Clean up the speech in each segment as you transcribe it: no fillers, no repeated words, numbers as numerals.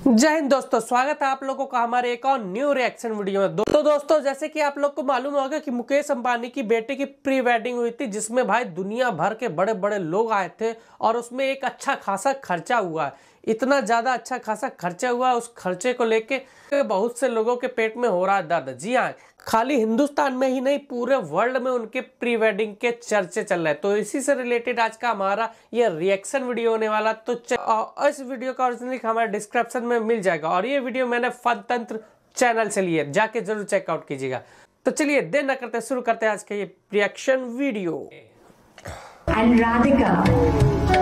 जय हिंद दोस्तों, स्वागत है आप लोगों का हमारे एक और न्यू रिएक्शन वीडियो में। तो दोस्तों, जैसे कि आप लोग को मालूम होगा कि मुकेश अंबानी की बेटे की प्री वेडिंग हुई थी, जिसमें भाई दुनिया भर के बड़े बड़े लोग आए थे और उसमें एक अच्छा खासा खर्चा हुआ है। इतना ज्यादा अच्छा खासा खर्चा हुआ, उस खर्चे को लेके बहुत से लोगों के पेट में हो रहा है दर्द। जी हाँ, खाली हिंदुस्तान में ही नहीं, पूरे वर्ल्ड में उनके प्री वेडिंग के चर्चे चल रहे हैं। तो इसी से रिलेटेड आज का हमारा ये रिएक्शन वीडियो होने वाला। तो इस वीडियो का ओरिजिनल लिंक हमारे डिस्क्रिप्शन में मिल जाएगा और ये वीडियो मैंने फन तंत्र चैनल से लिए, जाके जरूर चेकआउट कीजिएगा। तो चलिए देर न करते शुरू करते हैं आज के ये reaction video. And Radhika,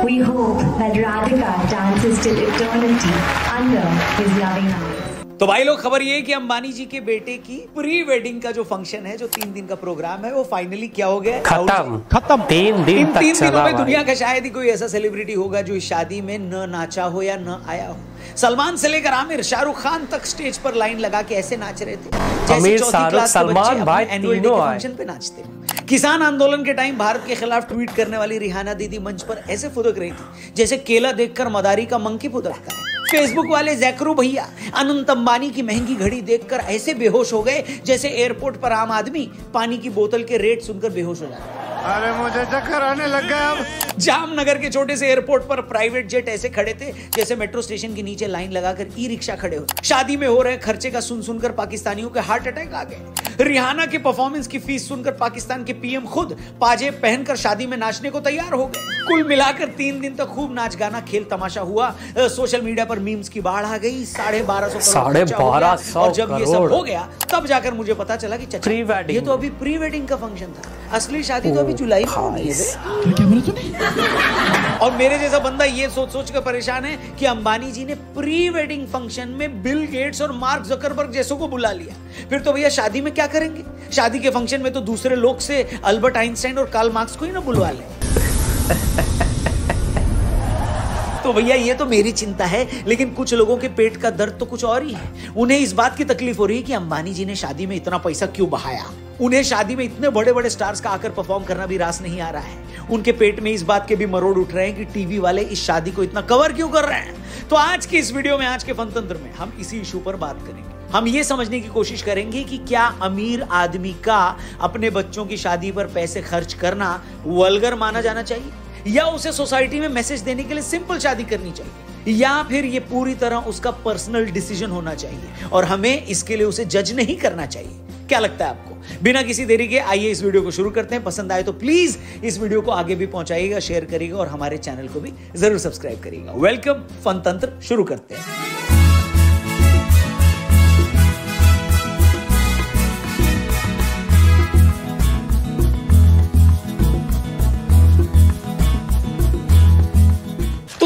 we hope that Radhika dances till eternity under his loving eyes. तो भाई लोग, खबर ये है कि अंबानी जी के बेटे की प्री वेडिंग का जो फंक्शन है, जो 3 दिन का प्रोग्राम है, वो फाइनली क्या हो गया? खत्म। 3 दिन इन 3 दिनों में भाई। दुनिया का शायद ही कोई ऐसा सेलिब्रिटी होगा जो इस शादी में न नाचा हो या न आया हो। सलमान से लेकर आमिर, शाहरुख खान तक स्टेज पर लाइन लगा के ऐसे नाच रहे थे जैसे चौथी क्लास के बच्चे अपने एनुअल डे के फंक्शन पे नाचते। किसान आंदोलन के टाइम भारत के खिलाफ ट्वीट करने वाली रिहाना दीदी मंच पर ऐसे फुदक रही थी जैसे केला देखकर मदारी का मंकी फुदकता है। फेसबुक वाले जैकरू भैया अनंत अंबानी की महंगी घड़ी देखकर ऐसे बेहोश हो गए जैसे एयरपोर्ट पर आम आदमी पानी की बोतल के रेट सुनकर बेहोश हो जाता है। अरे मुझे चक्कर आने लग गया। अब जामनगर के छोटे से एयरपोर्ट पर प्राइवेट जेट ऐसे खड़े थे जैसे मेट्रो स्टेशन के नीचे लाइन लगाकर ई रिक्शा खड़े हो। शादी में हो रहे खर्चे का सुनकर पाकिस्तानियों के हार्ट अटैक आ गए। रिहाना के परफॉर्मेंस की फीस सुनकर पाकिस्तान के पीएम खुद पाजेब पहनकर शादी में नाचने को तैयार हो गए। कुल मिलाकर 3 दिन तक खूब नाच गाना खेल तमाशा हुआ। सोशल मीडिया पर मीम्स की बाढ़ आ गई। 1250 करोड़। और जब ये सब हो गया तब जाकर मुझे पता चला कि प्री वेडिंग, ये तो अभी प्री वेडिंग का फंक्शन था, असली शादी तो अभी जुलाई में होनी है। और मेरे जैसा बंदा ये सोच कर परेशान है कि अंबानी जी ने प्री वेडिंग फंक्शन में बिल गेट्स और मार्क जकरबर्ग जैसों को बुला लिया। फिर तो भैया शादी में क्या करेंगे? शादी के फंक्शन में तो दूसरे लोग से अल्बर्ट आइंस्टाइन और कार्ल मार्क्स को ही ना बुलवा ले। तो भैया ये तो मेरी चिंता है, लेकिन कुछ लोगों के पेट का दर्द तो कुछ और ही है। उन्हें इस बात की तकलीफ हो रही है कि अंबानी जी ने शादी में इतना पैसा क्यों बहाया। उन्हें शादी में इतने बड़े बड़े स्टार्स का आकर परफॉर्म करना भी रास नहीं आ रहा है। उनके पेट में इस बात के भी मरोड़ उठ रहे हैं कि टीवी वाले इस शादी को इतना कवर क्यों कर रहे हैं। तो आज की इस वीडियो में, आज के फनतंत्र में हम इसी इशू पर बात करेंगे। हम ये समझने की कोशिश करेंगे कि क्या अमीर आदमी का अपने बच्चों की शादी पर पैसे खर्च करना वल्गर माना जाना चाहिए, या उसे सोसाइटी में मैसेज देने के लिए सिंपल शादी करनी चाहिए, या फिर ये पूरी तरह उसका पर्सनल डिसीजन होना चाहिए और हमें इसके लिए उसे जज नहीं करना चाहिए। क्या लगता है आपको? बिना किसी देरी के आइए इस वीडियो को शुरू करते हैं। पसंद आए तो प्लीज इस वीडियो को आगे भी पहुंचाइएगा, शेयर करिएगा और हमारे चैनल को भी जरूर सब्सक्राइब करिएगा। वेलकम, फन तंत्र शुरू करते हैं।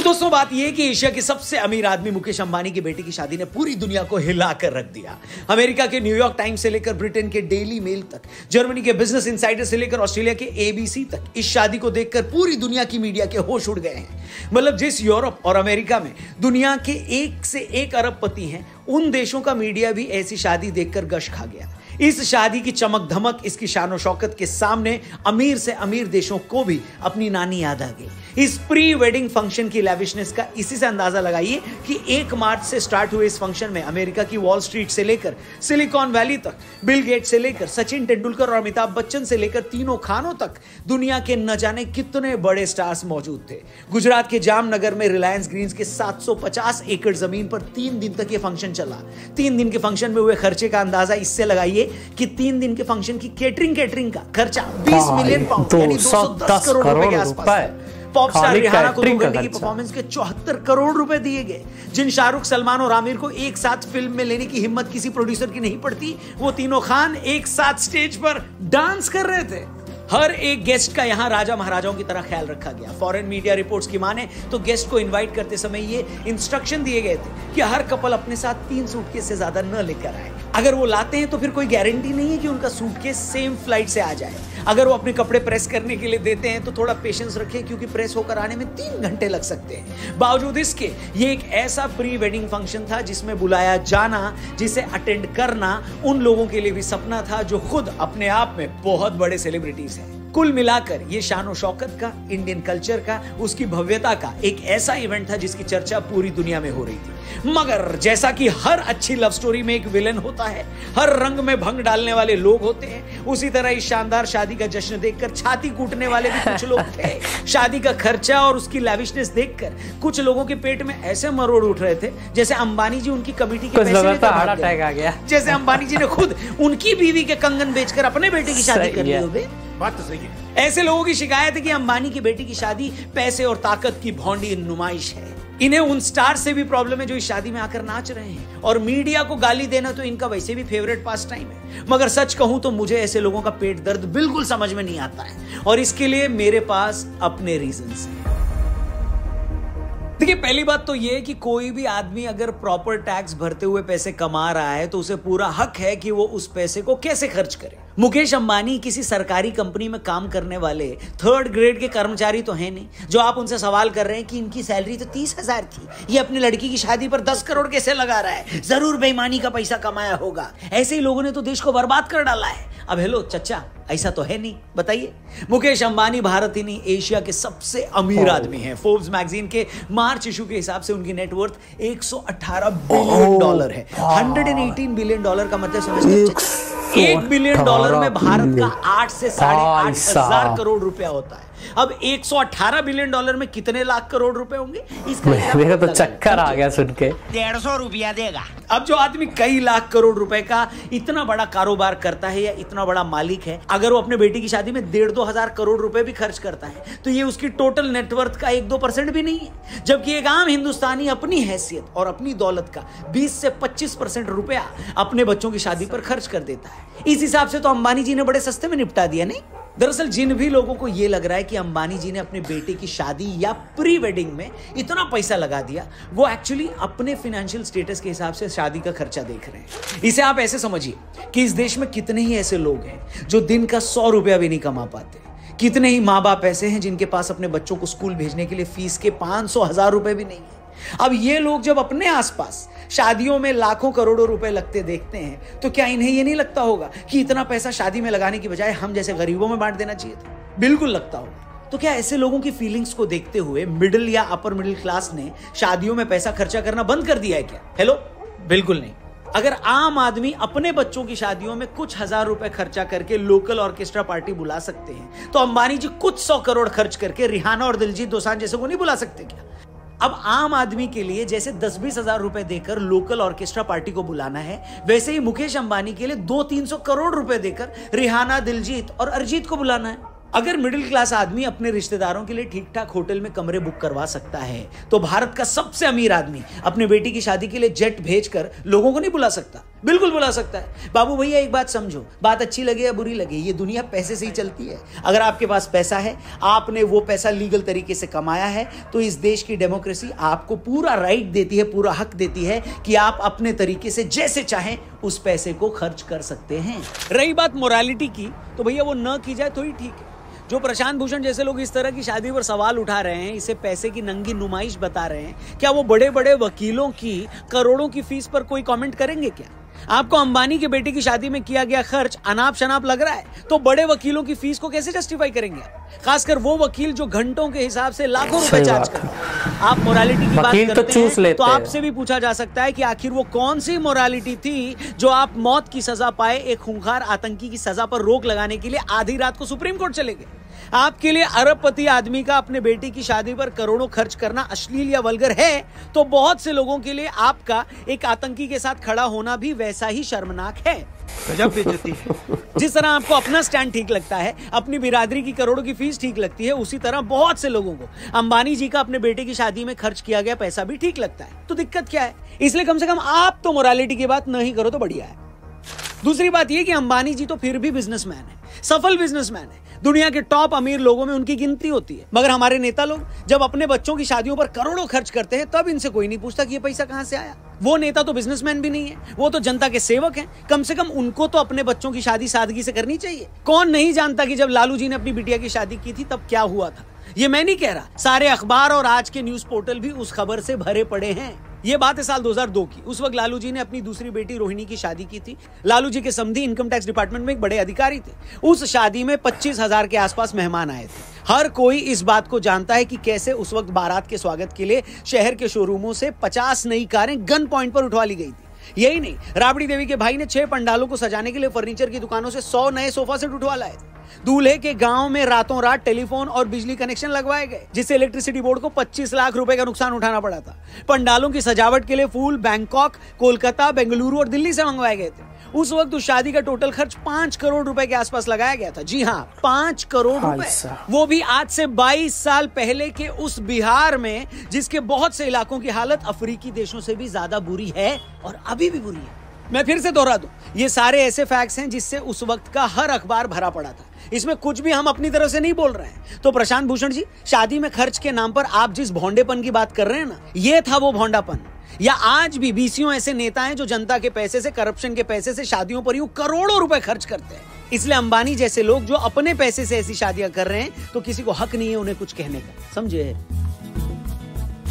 दोस्तों, बात यह कि एशिया के सबसे अमीर आदमी मुकेश अंबानी की बेटी की शादी ने पूरी दुनिया को हिलाकर रख दिया। अमेरिका के न्यूयॉर्क टाइम्स से लेकर ब्रिटेन के डेली मेल तक, जर्मनी के बिजनेस इनसाइडर से लेकर ऑस्ट्रेलिया के एबीसी तक, इस शादी को देखकर पूरी दुनिया की मीडिया के होश उड़ गए हैं। मतलब जिस यूरोप और अमेरिका में दुनिया के 1 से 1 अरबपति हैं, उन देशों का मीडिया भी ऐसी शादी देखकर गश खा गया। इस शादी की चमक धमक, इसकी शान और शौकत के सामने अमीर से अमीर देशों को भी अपनी नानी याद आ गई। इस प्री वेडिंग फंक्शन की लैविशनेस का इसी से अंदाजा लगाइए कि 1 मार्च से स्टार्ट हुए इस फंक्शन में अमेरिका की वॉल स्ट्रीट से लेकर सिलिकॉन वैली तक, बिल गेट्स से लेकर सचिन तेंदुलकर और अमिताभ बच्चन से लेकर तीनों खानों तक दुनिया के न जाने कितने बड़े स्टार्स मौजूद थे। गुजरात के जामनगर में रिलायंस ग्रीन्स के 750 एकड़ जमीन पर 3 दिन तक यह फंक्शन चला। 3 दिन के फंक्शन में हुए खर्चे का अंदाजा इससे लगाइए कि 3 दिन के फंक्शन की केटरिंग का खर्चा 20 मिलियन पाउंड यानी 210 करोड़ रुपए के आसपास। पॉप स्टार रिहाना को 2 घंटे की परफॉर्मेंस के 74 करोड़ रुपए दिए गए, जिन शाहरुख, सलमान और आमिर को एक साथ फिल्म में लेने की हिम्मत किसी प्रोड्यूसर की नहीं पड़ती। वो तीनों खान एक साथ स्टेज पर डांस कर रहे थे। हर एक गेस्ट का यहां राजा महाराजाओं की तरह ख्याल रखा गया। फॉरेन मीडिया रिपोर्ट्स की माने तो गेस्ट को इनवाइट करते समय ये इंस्ट्रक्शन दिए गए थे कि हर कपल अपने साथ 3 सूटकेस से ज्यादा न लेकर आए। अगर वो लाते हैं तो फिर कोई गारंटी नहीं है कि उनका सूटकेस सेम फ्लाइट से आ जाए। अगर वो अपने कपड़े प्रेस करने के लिए देते हैं तो थोड़ा पेशेंस रखें, क्योंकि प्रेस होकर आने में 3 घंटे लग सकते हैं। बावजूद इसके ये एक ऐसा प्री वेडिंग फंक्शन था जिसमें बुलाया जाना, जिसे अटेंड करना उन लोगों के लिए भी सपना था जो खुद अपने आप में बहुत बड़े सेलिब्रिटीज हैं। कुल मिलाकर ये शान शौकत का, इंडियन कल्चर का, उसकी भव्यता का एक ऐसा इवेंट था जिसकी चर्चा पूरी दुनिया में हो रही थी। मगर जैसा कि हर अच्छी लव स्टोरी में एक विलेन होता है, हर रंग में भंग डालने वाले लोग होते हैं, उसी तरह इस शानदार शादी का जश्न देखकर छाती कूटने वाले भी कुछ लोग थे। शादी का खर्चा और उसकी लैविशनेस देखकर कुछ लोगों के पेट में ऐसे मरोड़ उठ रहे थे जैसे अंबानी जी उनकी कमेटी के पैसे लेकर भाग गए। जैसे अंबानी जी ने खुद उनकी बीवी के कंगन बेचकर अपने बेटे की शादी कर ली हो। बात तो सही है। ऐसे लोगों की शिकायत है कि अंबानी की बेटी की शादी पैसे और ताकत की भौंडी नुमाइश है। इन्हें उन स्टार से भी प्रॉब्लम है जो इस शादी में आकर नाच रहे हैं, और मीडिया को गाली देना तो इनका वैसे भी फेवरेट पास टाइम है। मगर सच कहूं तो मुझे ऐसे लोगों का पेट दर्द बिल्कुल समझ में नहीं आता है, और इसके लिए मेरे पास अपने रीजंस हैं। देखिए, पहली बात तो यह कि कोई भी आदमी अगर प्रॉपर टैक्स भरते हुए पैसे कमा रहा है तो उसे पूरा हक है कि वो उस पैसे को कैसे खर्च करे। मुकेश अंबानी किसी सरकारी कंपनी में काम करने वाले 3rd ग्रेड के कर्मचारी तो हैं नहीं, जो आप उनसे सवाल कर रहे हैं कि इनकी सैलरी तो 30,000 थी, ये अपनी लड़की की शादी पर 10 करोड़ कैसे लगा रहा है, जरूर बेईमानी का पैसा कमाया होगा। ऐसे ही लोगों ने तो देश को बर्बाद कर डाला है। अब हेलो चचा, ऐसा तो है नहीं, बताइए। मुकेश अंबानी भारत ही नहीं, एशिया के सबसे अमीर आदमी हैं। फोर्ब्स मैगजीन के मार्च इशू के हिसाब से उनकी नेटवर्थ $118 बिलियन है। $118 बिलियन का मतलब समझते हैं, $1 बिलियन में भारत का 8 से 8.5 हजार करोड़ रुपया होता है। अब $118 बिलियन में कितने लाख करोड़ रुपए होंगे, इसका मेरे तो चक्कर आ गया सुन के। 150 रुपया देगा। अब जो आदमी कई लाख करोड़ रुपए का इतना बड़ा कारोबार करता है या इतना बड़ा मालिक है, अगर वो अपने बेटी की शादी में 1.5-2 हजार करोड़ रुपए भी खर्च करता है तो ये उसकी टोटल नेटवर्थ का 1-2% भी नहीं है। जबकि एक आम हिंदुस्तानी अपनी हैसियत और अपनी दौलत का 20 से 25% रुपया अपने बच्चों की शादी पर खर्च कर देता है। इस हिसाब से तो अंबानी जी ने बड़े सस्ते में निपटा दिया, नहीं? दरअसल जिन भी लोगों को यह लग रहा है कि अंबानी जी ने अपने बेटे की शादी या प्री वेडिंग में इतना पैसा लगा दिया, वो एक्चुअली अपने फाइनेंशियल स्टेटस के हिसाब से शादी का खर्चा देख रहे हैं। इसे आप ऐसे समझिए कि इस देश में कितने ही ऐसे लोग हैं जो दिन का 100 रुपया भी नहीं कमा पाते। कितने ही माँ बाप ऐसे हैं जिनके पास अपने बच्चों को स्कूल भेजने के लिए फीस के 500-1000 रुपए भी नहीं है। अब ये लोग जब अपने आसपास शादियों में लाखों करोड़ों रुपए लगते देखते हैं तो क्या इन्हें ये नहीं लगता होगा कि इतना पैसा शादी में लगाने की बजाय हम जैसे गरीबों में बांट देना चाहिए था? बिल्कुल लगता होगा। तो क्या ऐसे लोगों की फीलिंग्स को देखते हुए मिडिल या अपर मिडिल क्लास ने शादियों में पैसा खर्चा करना बंद कर दिया है क्या? हेलो, बिल्कुल नहीं। अगर आम आदमी अपने बच्चों की शादियों में कुछ हजार रुपए खर्चा करके लोकल ऑर्केस्ट्रा पार्टी बुला सकते हैं, तो अंबानी जी कुछ 100 करोड़ खर्च करके रिहाना और दिलजीत दोसांझ जैसे को नहीं बुला सकते क्या? अब आम आदमी के लिए जैसे 10-20 हजार रुपए देकर लोकल ऑर्केस्ट्रा पार्टी को बुलाना है, वैसे ही मुकेश अंबानी के लिए 200-300 करोड़ रुपए देकर रिहाना, दिलजीत और अरिजीत को बुलाना है। अगर मिडिल क्लास आदमी अपने रिश्तेदारों के लिए ठीक ठाक होटल में कमरे बुक करवा सकता है, तो भारत का सबसे अमीर आदमी अपने बेटी की शादी के लिए जेट भेजकर लोगों को नहीं बुला सकता? बिल्कुल बुला सकता है। बाबू भैया, एक बात समझो, बात अच्छी लगे या बुरी लगे, ये दुनिया पैसे से ही चलती है। अगर आपके पास पैसा है, आपने वो पैसा लीगल तरीके से कमाया है, तो इस देश की डेमोक्रेसी आपको पूरा राइट देती है, पूरा हक देती है कि आप अपने तरीके से जैसे चाहें उस पैसे को खर्च कर सकते हैं। रही बात मोरालिटी की, तो भैया वो न की जाए तो ही ठीक है। जो प्रशांत भूषण जैसे लोग इस तरह की शादी पर सवाल उठा रहे हैं, इसे पैसे की नंगी नुमाइश बता रहे हैं, क्या वो बड़े बड़े वकीलों की करोड़ों की फीस पर कोई कमेंट करेंगे क्या? आपको अंबानी के बेटे की शादी में किया गया खर्च अनाप शनाप लग रहा है, तो बड़े वकीलों की फीस को कैसे जस्टिफाई करेंगे? खासकर वो वकील जो घंटों के हिसाब से लाखों रुपए चार्ज करते हैं। आप मोरालिटी की बात करते हैं तो आपसे भी पूछा जा सकता है कि आखिर वो कौन सी मोरालिटी थी जो आप मौत की सजा पाए एक खूंखार आतंकी की सजा पर रोक लगाने के लिए आधी रात को सुप्रीम कोर्ट चले गए? आपके लिए अरबपति आदमी का अपने बेटी की शादी पर करोड़ों खर्च करना अश्लील या वल्गर है, तो बहुत से लोगों के लिए आपका एक आतंकी के साथ खड़ा होना भी वैसा ही शर्मनाक है। गजब बेइज्जती है। जिस तरह आपको अपना स्टैंड ठीक लगता है, अपनी बिरादरी की करोड़ों की फीस ठीक लगती है, उसी तरह बहुत से लोगों को अंबानी जी का अपने बेटे की शादी में खर्च किया गया पैसा भी ठीक लगता है। तो दिक्कत क्या है? इसलिए कम से कम आप तो मोरालिटी की बात नहीं करो तो बढ़िया है। दूसरी बात यह कि अंबानी जी तो फिर भी बिजनेसमैन है, सफल बिजनेसमैन है। दुनिया के टॉप अमीर लोगों में उनकी गिनती होती है। मगर हमारे नेता लोग जब अपने बच्चों की शादियों पर करोड़ों खर्च करते हैं, तब इनसे कोई नहीं पूछता कि ये पैसा कहां से आया। वो नेता तो बिजनेसमैन भी नहीं है, वो तो जनता के सेवक हैं। कम से कम उनको तो अपने बच्चों की शादी सादगी से करनी चाहिए। कौन नहीं जानता कि जब लालू जी ने अपनी बिटिया की शादी की थी तब क्या हुआ था? ये मैं नहीं कह रहा, सारे अखबार और आज के न्यूज पोर्टल भी उस खबर से भरे पड़े हैं। ये बात है साल 2002 की। उस वक्त लालू जी ने अपनी दूसरी बेटी रोहिणी की शादी की थी। लालू जी के समधी इनकम टैक्स डिपार्टमेंट में एक बड़े अधिकारी थे। उस शादी में 25,000 के आसपास मेहमान आए थे। हर कोई इस बात को जानता है कि कैसे उस वक्त बारात के स्वागत के लिए शहर के शोरूमों से 50 नई कारें गन पॉइंट पर उठवा ली गई थी। यही नहीं, राबड़ी देवी के भाई ने 6 पंडालों को सजाने के लिए फर्नीचर की दुकानों से 100 नए सोफा सेट उठवा लाए थे। दूल्हे के गांव में रातों रात टेलीफोन और बिजली कनेक्शन लगवाए गए, जिससे इलेक्ट्रिसिटी बोर्ड को 25 लाख रुपए का नुकसान उठाना पड़ा था। पंडालों की सजावट के लिए फूल बैंकॉक, कोलकाता, बेंगलुरु और दिल्ली से मंगवाए गए थे। उस वक्त उस शादी का टोटल खर्च 5 करोड़ रुपए के आसपास लगाया गया था। जी हाँ, 5 करोड़ रुपए, वो भी आज से 22 साल पहले के उस बिहार में, जिसके बहुत से इलाकों की हालत अफ्रीकी देशों से भी ज्यादा बुरी है और अभी भी बुरी है। मैं फिर से दोहरा दूं, ये सारे ऐसे फैक्ट्स हैं जिससे उस वक्त का हर अखबार भरा पड़ा था। इसमें कुछ भी हम अपनी तरफ से नहीं बोल रहे हैं। तो प्रशांत भूषण जी, शादी में खर्च के नाम पर आप जिस भोंडेपन की बात कर रहे हैं ना, ये था वो भोंडापन। या आज भी बीसियों ऐसे नेता हैं जो जनता के पैसे से, करप्शन के पैसे से शादियों पर यूं करोड़ों रुपए खर्च करते हैं। इसलिए अंबानी जैसे लोग जो अपने पैसे से ऐसी शादियां कर रहे हैं, तो किसी को हक नहीं है उन्हें कुछ कहने का, समझे?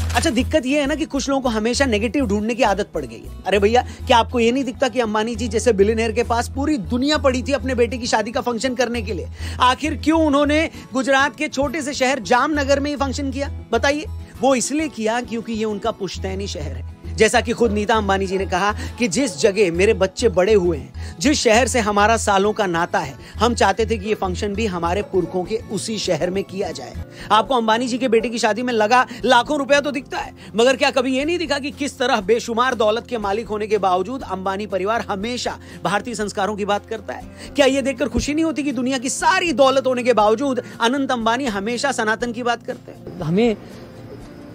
अच्छा, दिक्कत ये है ना कि कुछ लोगों को हमेशा नेगेटिव ढूंढने की आदत पड़ गई है। अरे भैया, क्या आपको ये नहीं दिखता कि अंबानी जी जैसे बिलियनियर के पास पूरी दुनिया पड़ी थी अपने बेटे की शादी का फंक्शन करने के लिए? आखिर क्यों उन्होंने गुजरात के छोटे से शहर जामनगर में ही फंक्शन किया, बताइए? वो इसलिए किया क्योंकि ये उनका पुश्तैनी शहर है। जैसा कि खुद नीता अंबानी जी ने कहा कि जिस जगह मेरे बच्चे बड़े हुए हैं, जिस शहर से हमारा सालों का नाता है, हम चाहते थे कि ये फंक्शन भी हमारे पुरखों के उसी शहर में किया जाए। आपको अंबानी जी के बेटे की शादी में लगा लाखों रुपया तो दिखता है, मगर क्या कभी ये नहीं दिखा कि किस तरह बेशुमार दौलत के मालिक होने के बावजूद अंबानी परिवार हमेशा भारतीय संस्कारों की बात करता है? क्या ये देखकर खुशी नहीं होती कि दुनिया की सारी दौलत होने के बावजूद अनंत अंबानी हमेशा सनातन की बात करते हैं? हमें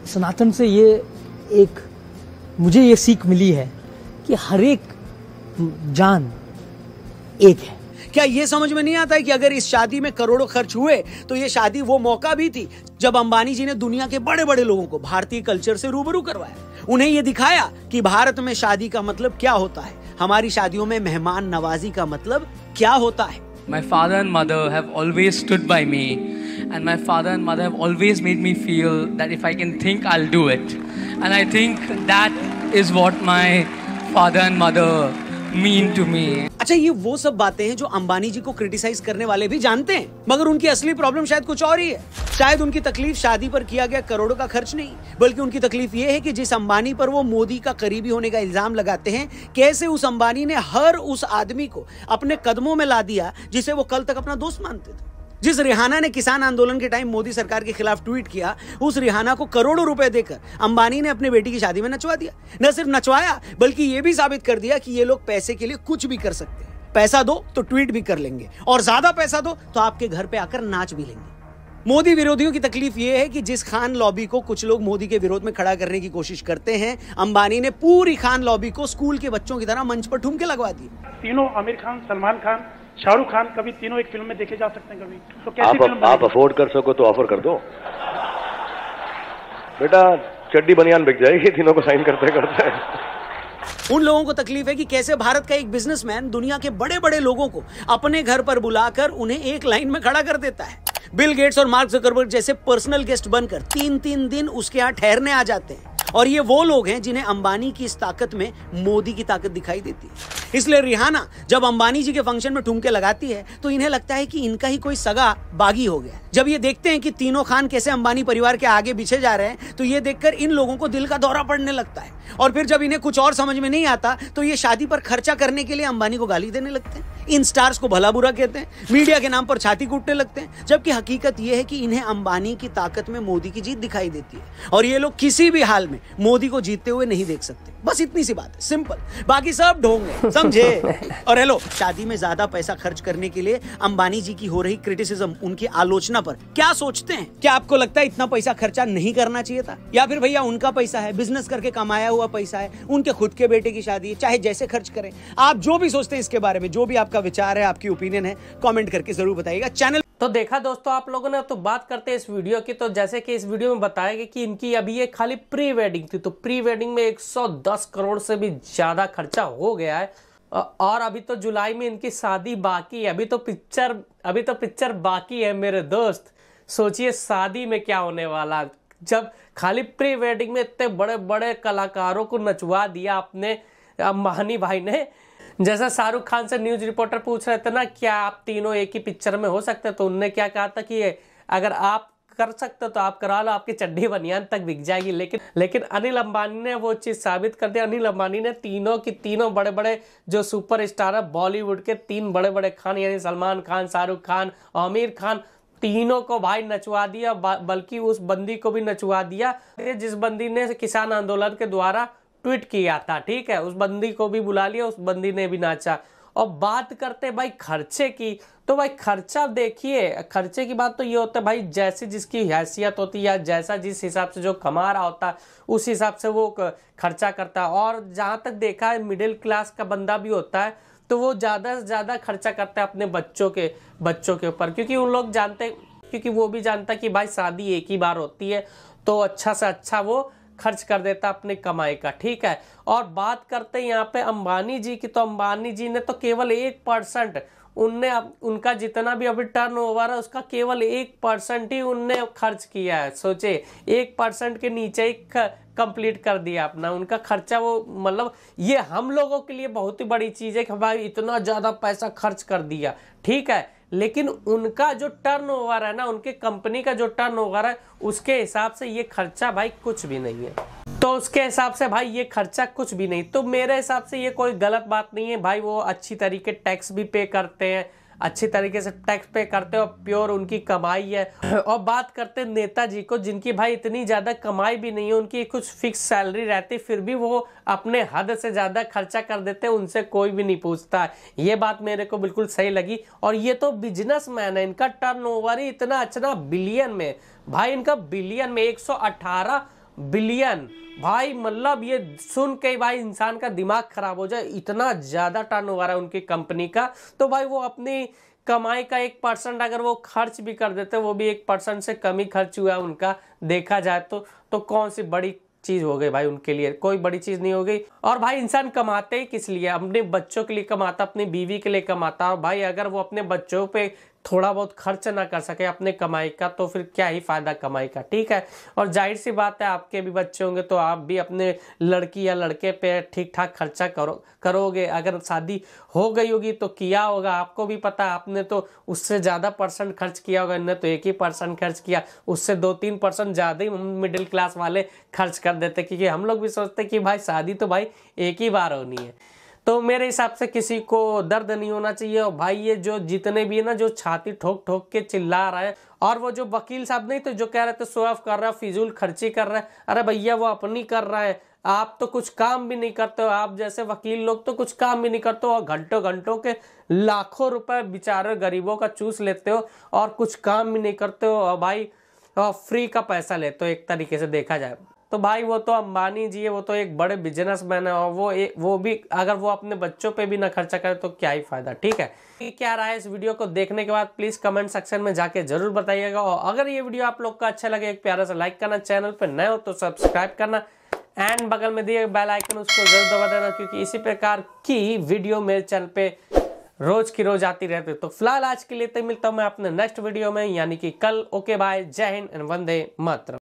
सनातन से मुझे ये सीख मिली है कि हर एक जान एक है। क्या ये समझ में नहीं आता है कि अगर इस शादी में करोड़ों खर्च हुए तो ये शादी वो मौका भी थी जब अंबानी जी ने दुनिया के बड़े बड़े लोगों को भारतीय कल्चर से रूबरू करवाया, उन्हें ये दिखाया कि भारत में शादी का मतलब क्या होता है, हमारी शादियों में मेहमान नवाजी का मतलब क्या होता है। My father and mother have always stood by me, and my father and mother have always made me feel that if I can think, I'll do it. And I think that is what my father and mother mean to me. अच्छा, ये वो सब बातें हैं जो अंबानी जी को criticise करने वाले भी जानते हैं, मगर उनकी असली प्रॉब्लम शायद कुछ और ही है। शायद उनकी तकलीफ शादी पर किया गया करोड़ों का खर्च नहीं, बल्कि उनकी तकलीफ ये है कि जिस अंबानी पर वो मोदी का करीबी होने का इल्जाम लगाते हैं, कैसे उस अंबानी ने हर उस आदमी को अपने कदमों में ला दिया जिसे वो कल तक अपना दोस्त मानते थे। जिस रिहाना ने किसान आंदोलन के टाइम मोदी सरकार के खिलाफ ट्वीट किया, उस रिहाना को करोड़ों रुपए देकर अंबानी ने अपने बेटी की शादी में नचवा दिया। न सिर्फ नचवाया, बल्कि यह भी साबित कर दिया कि ये लोग पैसे के लिए कुछ भी कर सकते हैं। पैसा दो तो ट्वीट भी कर लेंगे, और ज्यादा पैसा दो तो आपके घर पे आकर नाच भी लेंगे। मोदी विरोधियों की तकलीफ यह है कि जिस खान लॉबी को कुछ लोग मोदी के विरोध में खड़ा करने की कोशिश करते हैं, अंबानी ने पूरी खान लॉबी को स्कूल के बच्चों की तरह मंच पर ठुमके लगवा दिए। तीनों आमिर खान, सलमान खान, शाहरुख खान, कभी तीनों एक फिल्म में देखे जा सकते हैं। कभी तो कैसी फिल्म आप अफोर्ड कर सको तो ऑफर कर दो बेटा, चड्डी बनियान बिक जाएगी तीनों को साइन करते करते। उन लोगों को तकलीफ है कि कैसे भारत का एक बिजनेसमैन दुनिया के बड़े बड़े लोगों को अपने घर पर बुलाकर उन्हें एक लाइन में खड़ा कर देता है। बिल गेट्स और मार्क ज़करबर्ग जैसे पर्सनल गेस्ट बनकर 3-3 दिन उसके यहाँ ठहरने आ जाते हैं, और ये वो लोग हैं जिन्हें अंबानी की इस ताकत में मोदी की ताकत दिखाई देती है। इसलिए रिहाना जब अंबानी जी के फंक्शन में ठुमके लगाती है तो इन्हें लगता है कि इनका ही कोई सगा बागी हो गया। जब ये देखते हैं कि तीनों खान कैसे अंबानी परिवार के आगे बिछे जा रहे हैं, तो ये देखकर इन लोगों को दिल का दौरा पड़ने लगता है। और फिर जब इन्हें कुछ और समझ में नहीं आता तो ये शादी पर खर्चा करने के लिए अंबानी को गाली देने लगते हैं, इन स्टार्स को भला बुरा कहते हैं, मीडिया के नाम पर छाती कूटने लगते हैं। जबकि हकीकत यह है कि इन्हें अंबानी की ताकत में मोदी की जीत दिखाई देती है, और ये लोग किसी भी हाल में मोदी को जीतते हुए नहीं देख सकते। बस इतनी सी बात है, सिंपल, बाकी सब ढोंग है, समझे? और हेलो, शादी में ज्यादा पैसा खर्च करने के लिए अंबानी जी की हो रही क्रिटिसिज्म, उनकी आलोचना पर क्या सोचते हैं? क्या आपको लगता है इतना पैसा खर्चा नहीं करना चाहिए था? या फिर भैया उनका पैसा है, बिजनेस करके कमाया हुआ पैसा है, उनके खुद के बेटे की शादी है, चाहे जैसे खर्च करें। आप जो भी सोचते हैं इसके बारे में, जो भी आपका विचार है, आपकी ओपिनियन है, कमेंट करके जरूर बताइएगा। चैनल तो देखा दोस्तों आप लोगों ने, तो बात करते हैं इस वीडियो की। तो जैसे कि इस वीडियो में बताया गया कि इनकी अभी ये खाली प्री वेडिंग थी, तो प्री वेडिंग में 110 करोड़ से भी ज्यादा खर्चा हो गया है, और अभी तो जुलाई में इनकी शादी बाकी है। अभी तो पिक्चर बाकी है मेरे दोस्त। सोचिए शादी में क्या होने वाला, जब खाली प्री वेडिंग में इतने बड़े बड़े कलाकारों को नचवा दिया अपने अंबानी भाई ने। जैसा शाहरुख खान से न्यूज रिपोर्टर पूछ रहे थे ना, क्या आप तीनों एक ही पिक्चर में हो सकते, तो उनने क्या कहा था कि अगर आप कर सकते तो आप करा लो, आपकी चड्डी बनियान तक बिक जाएगी। लेकिन अनिल अंबानी ने वो चीज साबित कर दिया। अनिल अंबानी ने तीनों की तीनों बड़े बड़े जो सुपर स्टार है बॉलीवुड के, 3 बड़े बड़े खान यानी सलमान खान, शाहरुख खान, आमिर खान, तीनों को भाई नचवा दिया, बल्कि उस बंदी को भी नचवा दिया जिस बंदी ने किसान आंदोलन के द्वारा ट्वीट किया था। ठीक है, उस बंदी को भी बुला लिया, उस बंदी ने भी नाचा। और बात करते भाई खर्चे की, तो भाई खर्चा देखिए, खर्चे की बात तो ये होता है भाई जैसी जिसकी हैसियत होती है या जैसा जिस हिसाब से जो कमा रहा होता है उस हिसाब से वो खर्चा करता है। और जहाँ तक देखा है मिडिल क्लास का बंदा भी होता है तो वो ज़्यादा से ज़्यादा खर्चा करता है अपने बच्चों के ऊपर, क्योंकि उन लोग जानते, क्योंकि वो भी जानता है कि भाई शादी एक ही बार होती है, तो अच्छा से अच्छा वो खर्च कर देता अपनी कमाई का। ठीक है, और बात करते हैं यहाँ पे अंबानी जी की, तो अंबानी जी ने तो केवल 1% उनका जितना भी अभी टर्नओवर है उसका केवल 1% ही उनने खर्च किया है। सोचे 1% के नीचे ही कंप्लीट कर दिया अपना उनका खर्चा। वो मतलब ये हम लोगों के लिए बहुत ही बड़ी चीज है कि भाई इतना ज्यादा पैसा खर्च कर दिया। ठीक है, लेकिन उनका जो टर्नओवर है ना, उनके कंपनी का जो टर्नओवर है उसके हिसाब से ये खर्चा भाई कुछ भी नहीं है। तो उसके हिसाब से भाई ये खर्चा कुछ भी नहीं, तो मेरे हिसाब से ये कोई गलत बात नहीं है भाई। वो अच्छी तरीके टैक्स भी पे करते हैं, अच्छी तरीके से टैक्स पे करते हैं और प्योर उनकी कमाई है। और बात करते हैं नेताजी को, जिनकी भाई इतनी ज्यादा कमाई भी नहीं है, उनकी कुछ फिक्स सैलरी रहती, फिर भी वो अपने हद से ज्यादा खर्चा कर देते हैं, उनसे कोई भी नहीं पूछता। ये बात मेरे को बिल्कुल सही लगी। और ये तो बिजनेसमैन है, इनका टर्नओवर ही इतना अच्छा बिलियन में, भाई इनका बिलियन में 118 बिलियन भाई, मतलब ये सुन के भाई इंसान का दिमाग खराब हो जाए, इतना ज्यादा टर्नओवर है उनकी कंपनी का। तो भाई वो अपनी कमाई का 1% अगर वो खर्च भी कर देते, वो भी 1% से कम ही खर्च हुआ उनका देखा जाए तो कौन सी बड़ी चीज हो गई भाई उनके लिए, कोई बड़ी चीज नहीं हो गई। और भाई इंसान कमाते ही किस लिए, अपने बच्चों के लिए कमाता, अपनी बीवी के लिए कमाता। और भाई अगर वो अपने बच्चों पे थोड़ा बहुत खर्च ना कर सके अपने कमाई का, तो फिर क्या ही फायदा कमाई का। ठीक है, और जाहिर सी बात है आपके भी बच्चे होंगे तो आप भी अपने लड़की या लड़के पे ठीक ठाक खर्चा करोगे। अगर शादी हो गई होगी तो किया होगा, आपको भी पता है, आपने तो उससे ज्यादा % खर्च किया होगा, इन्होंने तो 1 ही % खर्च किया, उससे 2-3 % ज्यादा ही मिडिल क्लास वाले खर्च कर देते, क्योंकि हम लोग भी सोचते कि भाई शादी तो भाई एक ही बार होनी है। तो मेरे हिसाब से किसी को दर्द नहीं होना चाहिए। और भाई ये जो जितने भी है ना, जो छाती ठोक ठोक के चिल्ला रहे हैं, और वो जो वकील साहब नहीं तो जो कह रहे थे शो ऑफ कर रहा है, फिजूल खर्ची कर रहा है, अरे भैया वो अपनी कर रहा है, आप तो कुछ काम भी नहीं करते हो। आप जैसे वकील लोग तो कुछ काम भी नहीं करते हो और घंटों घंटों के लाखों रुपए बेचारे गरीबों का चूस लेते हो और कुछ काम भी नहीं करते हो, और भाई फ्री का पैसा लेते हो एक तरीके से देखा जाए तो। भाई वो तो अंबानी जी है, वो तो एक बड़े बिजनेसमैन है, और वो भी अगर वो अपने बच्चों पे भी ना खर्चा करे तो क्या ही फायदा। ठीक है, क्या रहा है इस वीडियो को देखने के बाद प्लीज कमेंट सेक्शन में जाके जरूर बताइएगा। और अगर ये वीडियो आप लोग का अच्छा लगे, एक प्यारा सा लाइक करना, चैनल पे नए हो तो सब्सक्राइब करना, एंड बगल में दिए बेल आइकन उसको जरूर दबा देना, क्योंकि इसी प्रकार की वीडियो मेरे चैनल पे रोज की रोज आती रहती। तो फिलहाल आज के लिए तो मिलता हूं मैं अपने नेक्स्ट वीडियो में, यानी कि कल। ओके बाय, जय हिंद एंड वंदे मातरम।